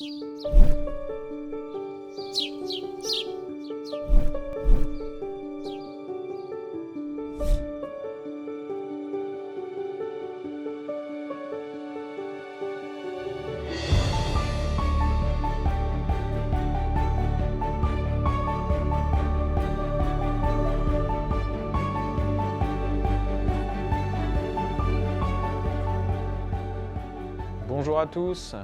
Bonjour à tous,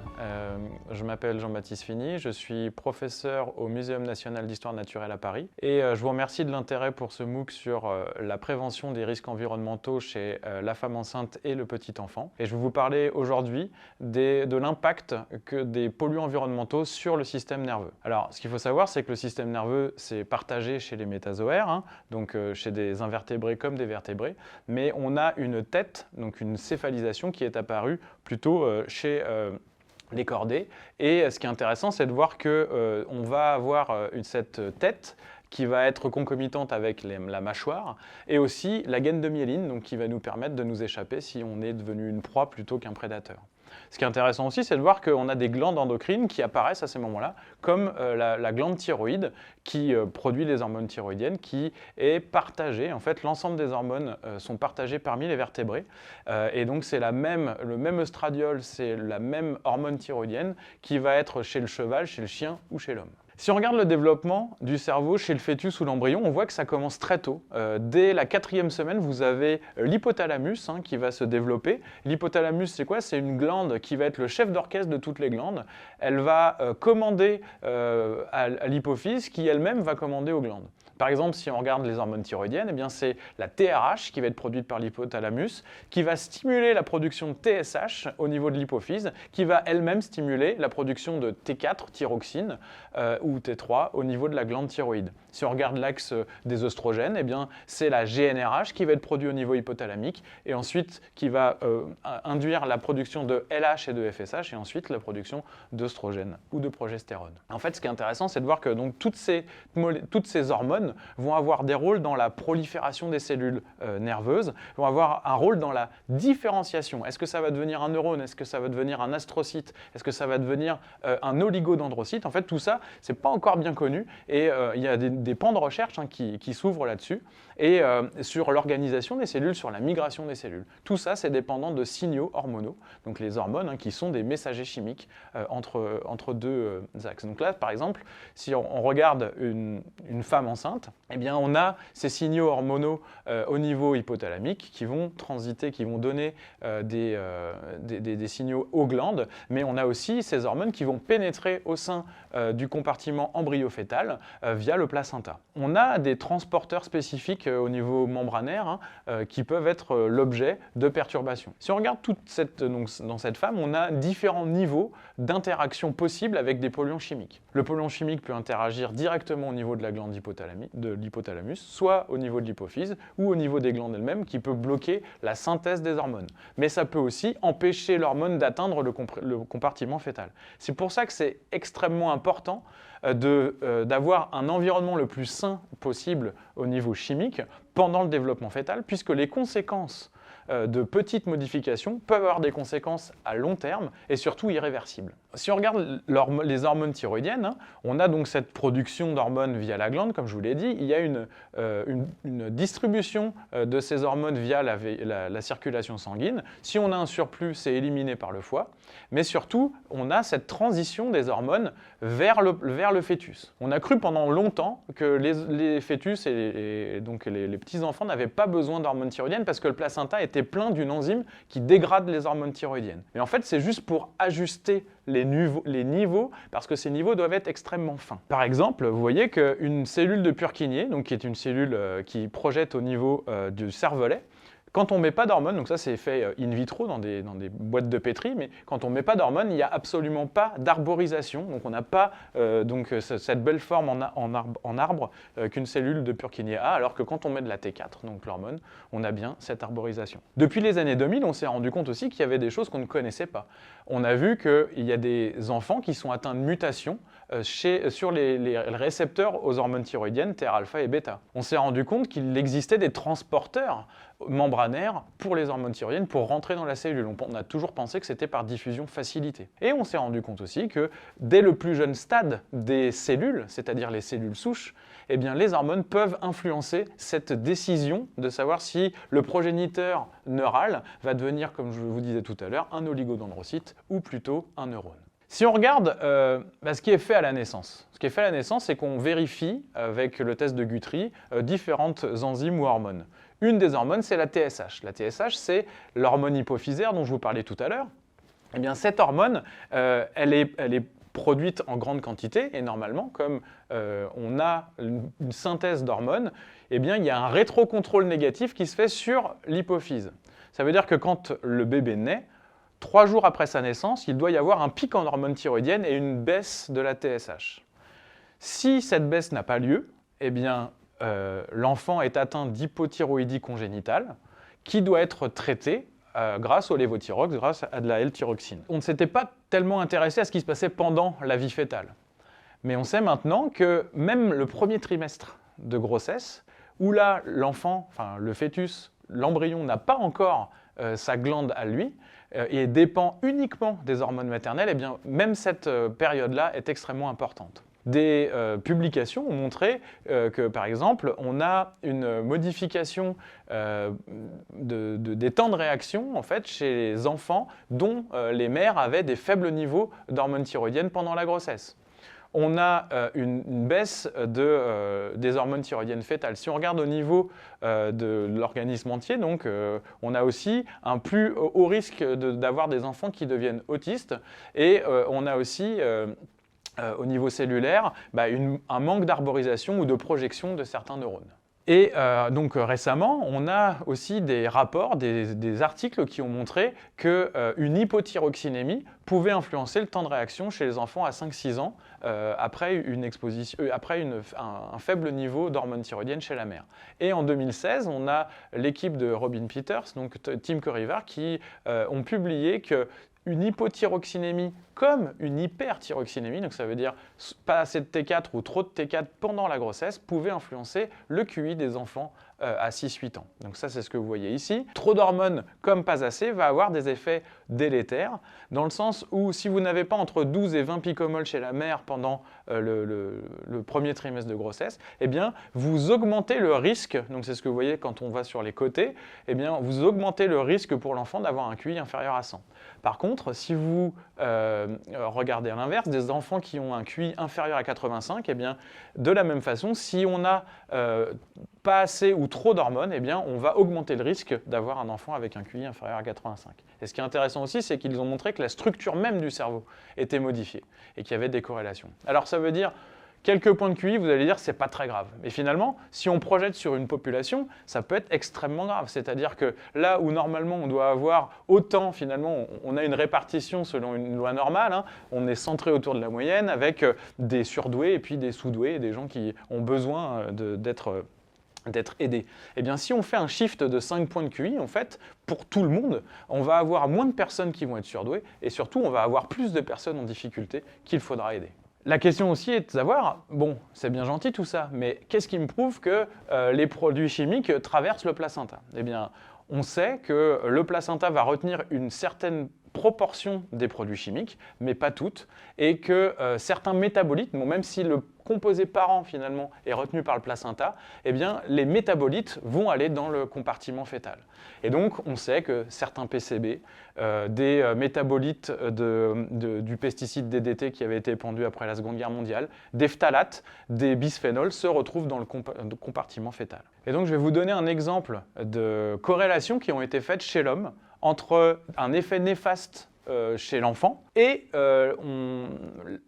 je m'appelle Jean-Baptiste Fini, je suis professeur au Muséum national d'histoire naturelle à Paris et je vous remercie de l'intérêt pour ce MOOC sur la prévention des risques environnementaux chez la femme enceinte et le petit enfant. Et je vais vous parler aujourd'hui de l'impact des polluants environnementaux sur le système nerveux. Alors ce qu'il faut savoir, c'est que le système nerveux c'est partagé chez les métazoaires, donc chez des invertébrés comme des vertébrés, mais on a une tête, donc une céphalisation qui est apparue plutôt chez les chordés. Et ce qui est intéressant, c'est de voir qu'on va avoir cette tête qui va être concomitante avec la mâchoire et aussi la gaine de myéline, donc qui va nous permettre de nous échapper si on est devenu une proie plutôt qu'un prédateur. Ce qui est intéressant aussi, c'est de voir qu'on a des glandes endocrines qui apparaissent à ces moments-là, comme la glande thyroïde qui produit les hormones thyroïdiennes, qui est partagée. En fait, l'ensemble des hormones sont partagées parmi les vertébrés. Et donc, c'est le même œstradiol, c'est la même hormone thyroïdienne qui va être chez le cheval, chez le chien ou chez l'homme. Si on regarde le développement du cerveau chez le fœtus ou l'embryon, on voit que ça commence très tôt. Dès la 4e semaine, vous avez l'hypothalamus qui va se développer. L'hypothalamus, c'est quoi? C'est une glande qui va être le chef d'orchestre de toutes les glandes. Elle va commander à l'hypophyse qui elle-même va commander aux glandes. Par exemple, si on regarde les hormones thyroïdiennes, eh bien c'est la TRH qui va être produite par l'hypothalamus, qui va stimuler la production de TSH au niveau de l'hypophyse, qui va elle-même stimuler la production de T4, thyroxine, ou T3 au niveau de la glande thyroïde. Si on regarde l'axe des œstrogènes, eh bien c'est la GnRH qui va être produite au niveau hypothalamique et ensuite qui va induire la production de LH et de FSH et ensuite la production d'œstrogènes ou de progestérone. En fait, ce qui est intéressant, c'est de voir que donc, toutes ces hormones vont avoir des rôles dans la prolifération des cellules nerveuses, vont avoir un rôle dans la différenciation. Est-ce que ça va devenir un neurone? Est-ce que ça va devenir un astrocyte? Est-ce que ça va devenir un oligodendrocyte? En fait, tout ça, c'est pas encore bien connu et il y a des pans de recherche qui s'ouvrent là-dessus et sur l'organisation des cellules, sur la migration des cellules. Tout ça, c'est dépendant de signaux hormonaux, donc les hormones qui sont des messagers chimiques entre deux axes. Donc là, par exemple, si on regarde une femme enceinte, eh bien, on a ces signaux hormonaux au niveau hypothalamique qui vont transiter, qui vont donner des signaux aux glandes, mais on a aussi ces hormones qui vont pénétrer au sein du compartiment embryo-fœtal via le placenta. On a des transporteurs spécifiques au niveau membranaire qui peuvent être l'objet de perturbations. Si on regarde dans cette femme, on a différents niveaux d'interaction possibles avec des polluants chimiques. Le polluant chimique peut interagir directement au niveau de la glande de l'hypothalamus, soit au niveau de l'hypophyse ou au niveau des glandes elles-mêmes qui peut bloquer la synthèse des hormones. Mais ça peut aussi empêcher l'hormone d'atteindre le compartiment fœtal. C'est pour ça que c'est extrêmement important d'avoir un environnement le plus sain possible au niveau chimique pendant le développement fœtal, puisque les conséquences de petites modifications peuvent avoir des conséquences à long terme et surtout irréversibles. Si on regarde les hormones thyroïdiennes, on a donc cette production d'hormones via la glande, comme je vous l'ai dit. Il y a une distribution de ces hormones via la circulation sanguine. Si on a un surplus, c'est éliminé par le foie. Mais surtout, on a cette transition des hormones vers le fœtus. On a cru pendant longtemps que les fœtus et donc les petits-enfants n'avaient pas besoin d'hormones thyroïdiennes parce que le placenta était plein d'une enzyme qui dégrade les hormones thyroïdiennes. Et en fait, c'est juste pour ajuster les niveaux, parce que ces niveaux doivent être extrêmement fins. Par exemple, vous voyez qu'une cellule de Purkinje, donc qui est une cellule qui projette au niveau du cervelet, quand on ne met pas d'hormones, donc ça c'est fait in vitro dans des boîtes de pétri, mais quand on ne met pas d'hormones, il n'y a absolument pas d'arborisation, donc on n'a pas cette belle forme en arbre qu'une cellule de Purkinje a, alors que quand on met de la T4, donc l'hormone, on a bien cette arborisation. Depuis les années 2000, on s'est rendu compte aussi qu'il y avait des choses qu'on ne connaissait pas. On a vu qu'il y a des enfants qui sont atteints de mutations sur les récepteurs aux hormones thyroïdiennes, TRα et β. On s'est rendu compte qu'il existait des transporteurs membranaire pour les hormones thyroïdiennes pour rentrer dans la cellule. On a toujours pensé que c'était par diffusion facilitée. Et on s'est rendu compte aussi que dès le plus jeune stade des cellules, c'est-à-dire les cellules souches, eh bien, les hormones peuvent influencer cette décision de savoir si le progéniteur neural va devenir, comme je vous disais tout à l'heure, un oligodendrocyte ou plutôt un neurone. Si on regarde ce qui est fait à la naissance, c'est qu'on vérifie avec le test de Guthrie différentes enzymes ou hormones. Une des hormones, c'est la TSH. La TSH, c'est l'hormone hypophysaire dont je vous parlais tout à l'heure. Eh bien, cette hormone, elle est produite en grande quantité et normalement, comme on a une synthèse d'hormones, eh bien, il y a un rétrocontrôle négatif qui se fait sur l'hypophyse. Ça veut dire que quand le bébé naît, 3 jours après sa naissance, il doit y avoir un pic en hormones thyroïdiennes et une baisse de la TSH. Si cette baisse n'a pas lieu, eh bien, l'enfant est atteint d'hypothyroïdie congénitale qui doit être traitée grâce au lévothyrox, grâce à de la L-thyroxine. On ne s'était pas tellement intéressé à ce qui se passait pendant la vie fœtale. Mais on sait maintenant que même le premier trimestre de grossesse, où là, l'enfant, enfin le fœtus, l'embryon n'a pas encore sa glande à lui, et dépend uniquement des hormones maternelles, eh bien, même cette période-là est extrêmement importante. Des publications ont montré que, par exemple, on a une modification des temps de réaction en fait, chez les enfants dont les mères avaient des faibles niveaux d'hormones thyroïdiennes pendant la grossesse. On a une baisse des hormones thyroïdiennes fœtales. Si on regarde au niveau de l'organisme entier, donc, on a aussi un plus haut risque d'avoir des enfants qui deviennent autistes et on a aussi au niveau cellulaire un manque d'arborisation ou de projection de certains neurones. Et donc récemment, on a aussi des rapports, des articles qui ont montré qu'une hypothyroxinémie pouvait influencer le temps de réaction chez les enfants à 5-6 ans après un faible niveau d'hormones thyroïdiennes chez la mère. Et en 2016, on a l'équipe de Robin Peters, donc Tim Curriver, qui ont publié que une hypothyroxinémie comme une hyperthyroxinémie, donc ça veut dire pas assez de T4 ou trop de T4 pendant la grossesse, pouvait influencer le QI des enfants à 6-8 ans. Donc ça, c'est ce que vous voyez ici. Trop d'hormones comme pas assez va avoir des effets délétères, dans le sens où si vous n'avez pas entre 12 et 20 picomoles chez la mère pendant le premier trimestre de grossesse, eh bien, vous augmentez le risque, donc c'est ce que vous voyez quand on va sur les côtés, eh bien, vous augmentez le risque pour l'enfant d'avoir un QI inférieur à 100. Par contre, si vous regardez à l'inverse, des enfants qui ont un QI inférieur à 85, eh bien, de la même façon, si on a pas assez ou trop d'hormones, eh bien, on va augmenter le risque d'avoir un enfant avec un QI inférieur à 85. Et ce qui est intéressant aussi, c'est qu'ils ont montré que la structure même du cerveau était modifiée et qu'il y avait des corrélations. Alors ça veut dire quelques points de QI, vous allez dire, c'est pas très grave. Mais finalement, si on projette sur une population, ça peut être extrêmement grave. C'est-à-dire que là où normalement on doit avoir autant, finalement, on a une répartition selon une loi normale, hein, on est centré autour de la moyenne avec des surdoués et puis des sous-doués, et des gens qui ont besoin d'être aidés. Eh bien, si on fait un shift de 5 points de QI, en fait, pour tout le monde, on va avoir moins de personnes qui vont être surdouées et surtout, on va avoir plus de personnes en difficulté qu'il faudra aider. La question aussi est de savoir, bon, c'est bien gentil tout ça, mais qu'est-ce qui me prouve que les produits chimiques traversent le placenta? Eh bien, on sait que le placenta va retenir une certaine proportion des produits chimiques, mais pas toutes, et que certains métabolites, bon, même si le composé parent finalement est retenu par le placenta, eh bien, les métabolites vont aller dans le compartiment fœtal. Et donc, on sait que certains PCB, des métabolites du pesticide DDT qui avait été épandu après la Seconde Guerre mondiale, des phtalates, des bisphénols se retrouvent dans le compartiment fœtal. Et donc, je vais vous donner un exemple de corrélations qui ont été faites chez l'homme entre un effet néfaste chez l'enfant et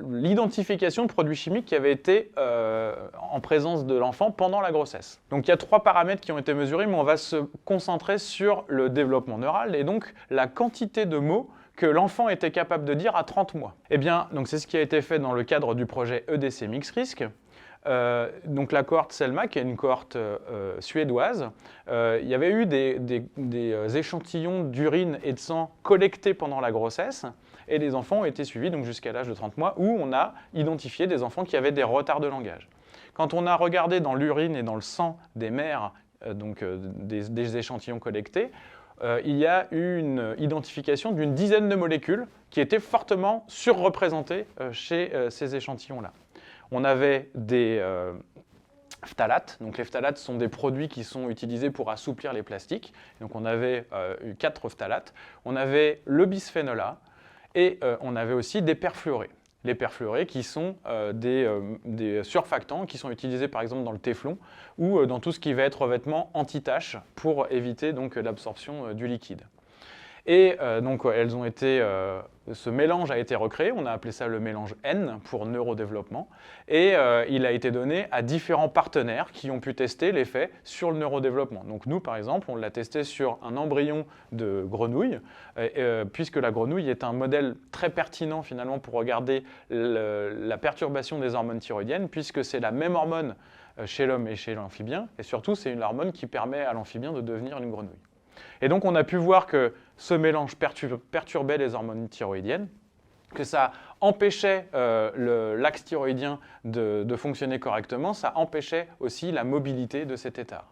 l'identification de produits chimiques qui avaient été en présence de l'enfant pendant la grossesse. Donc il y a 3 paramètres qui ont été mesurés, mais on va se concentrer sur le développement neural et donc la quantité de mots que l'enfant était capable de dire à 30 mois. Eh bien, donc c'est ce qui a été fait dans le cadre du projet EDC Mix Risk. Donc la cohorte Selma, qui est une cohorte suédoise, il y avait eu des échantillons d'urine et de sang collectés pendant la grossesse et les enfants ont été suivis jusqu'à l'âge de 30 mois où on a identifié des enfants qui avaient des retards de langage. Quand on a regardé dans l'urine et dans le sang des mères des échantillons collectés, il y a eu une identification d'une dizaine de molécules qui étaient fortement surreprésentées chez ces échantillons-là. On avait des phtalates. Donc les phtalates sont des produits qui sont utilisés pour assouplir les plastiques. Donc on avait eu 4 phtalates. On avait le bisphénol A et on avait aussi des perfluorés. Les perfluorés qui sont des surfactants qui sont utilisés par exemple dans le téflon ou dans tout ce qui va être revêtement anti-tache pour éviter donc l'absorption du liquide. Et donc ce mélange a été recréé, on a appelé ça le mélange N pour neurodéveloppement, et il a été donné à différents partenaires qui ont pu tester l'effet sur le neurodéveloppement. Donc nous, par exemple, on l'a testé sur un embryon de grenouille, puisque la grenouille est un modèle très pertinent finalement pour regarder la perturbation des hormones thyroïdiennes, puisque c'est la même hormone chez l'homme et chez l'amphibien, et surtout c'est une hormone qui permet à l'amphibien de devenir une grenouille. Et donc on a pu voir que ce mélange perturbait les hormones thyroïdiennes, que ça empêchait l'axe thyroïdien de fonctionner correctement, ça empêchait aussi la mobilité de cet état.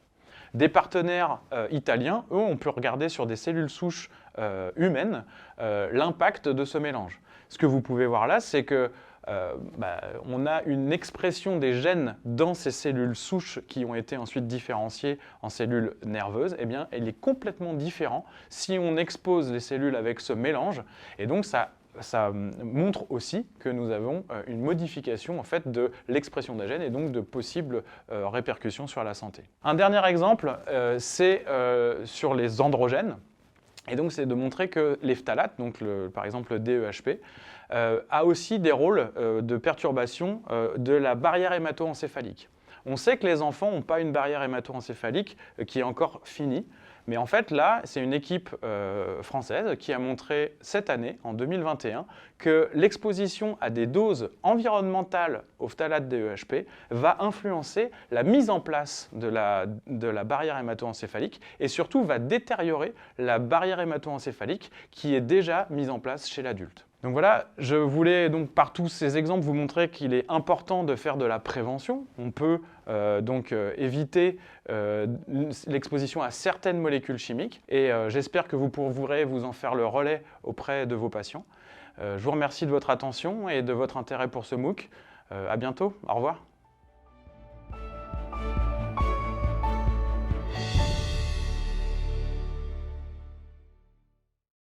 Des partenaires italiens, eux, ont pu regarder sur des cellules souches humaines l'impact de ce mélange. Ce que vous pouvez voir là, c'est que on a une expression des gènes dans ces cellules souches qui ont été ensuite différenciées en cellules nerveuses. Eh bien, elle est complètement différente si on expose les cellules avec ce mélange. Et donc, ça montre aussi que nous avons une modification en fait, de l'expression des gènes et donc de possibles répercussions sur la santé. Un dernier exemple, c'est sur les androgènes. Et donc, c'est de montrer que les phtalates, donc par exemple le DEHP, a aussi des rôles de perturbation de la barrière hémato-encéphalique. On sait que les enfants n'ont pas une barrière hémato-encéphalique qui est encore finie, mais en fait là, c'est une équipe française qui a montré cette année, en 2021, que l'exposition à des doses environnementales au phtalate DEHP va influencer la mise en place de la barrière hémato-encéphalique et surtout va détériorer la barrière hémato-encéphalique qui est déjà mise en place chez l'adulte. Donc voilà, je voulais donc par tous ces exemples vous montrer qu'il est important de faire de la prévention. On peut éviter l'exposition à certaines molécules chimiques et j'espère que vous pourrez vous en faire le relais auprès de vos patients. Je vous remercie de votre attention et de votre intérêt pour ce MOOC. À bientôt, au revoir.